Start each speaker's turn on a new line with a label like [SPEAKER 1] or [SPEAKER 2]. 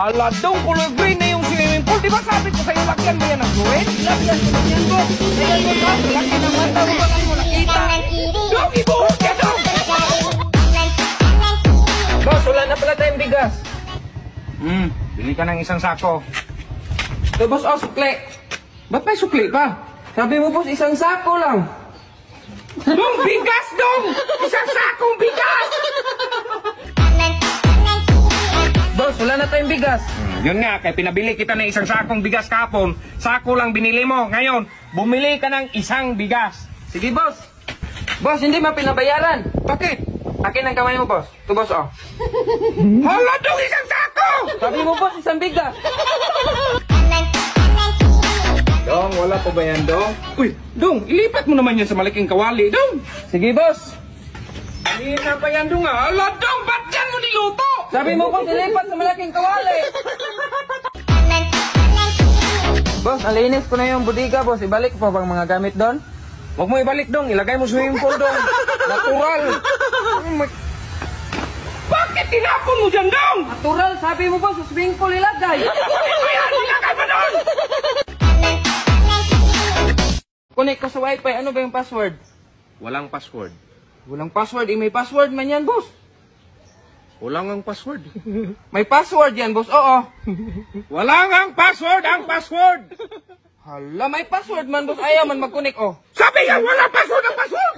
[SPEAKER 1] Hala, dong, kulay green na yung swimming pool. Di ba sabi ko sa'yo, lagyan mo yan ng green? Lagyan mo yan, bro. Lagyan mo yan, lagyan ng mata mo. Wala mo nakita. Dong, ibuhok ka, dong. Boss, wala na pala tayong bigas. Bili ka ng isang sako. So, boss, sukli. Ba't may sukli pa? Sabi mo, boss, isang sako lang. Dong, bigas, dong! Isang sakong bigas! Boss, wala na tayong bigas. Yun nga, kaya pinabili kita ng isang sakong bigas kahapon. Sako lang binili mo. Ngayon, bumili ka ng isang bigas. Sige, boss. Boss, hindi mo pinabayaran. Bakit? Akin ang kamay mo, boss. Ito, boss, Hala, dong, isang sako! Sabi mo, boss, isang bigas. Dong, wala pa ba yan, Dong? Uy, Dong, ilipat mo naman yan sa malaking kawali, Dong. Sige, boss. Hindi na pa yan, Dong, Hala, Dong, ba't yan mo niluto? Sabi mo, boss, ilipat sa malaking kawali. Boss, alinis ko na yung budiga, boss. Ibalik pa bang mga gamit doon? Huwag mo ibalik, Dong. Ilagay mo swimming pool, Dong. Natural. Bakit tinapon mo dyan, Dong? Natural, sabi mo, boss, sa swimming pool ilagay. Ilagay mo doon! Connect ko sa wifi, ano ba yung password?
[SPEAKER 2] Walang password.
[SPEAKER 1] Walang password, may password man yan, boss.
[SPEAKER 2] Walang ang password.
[SPEAKER 1] May password yan, boss, oo.
[SPEAKER 2] Walang ang password, ang password!
[SPEAKER 1] Hala, may password man, boss. Ayaw man mag-connect,
[SPEAKER 2] Sabi nga, walang password, ang password!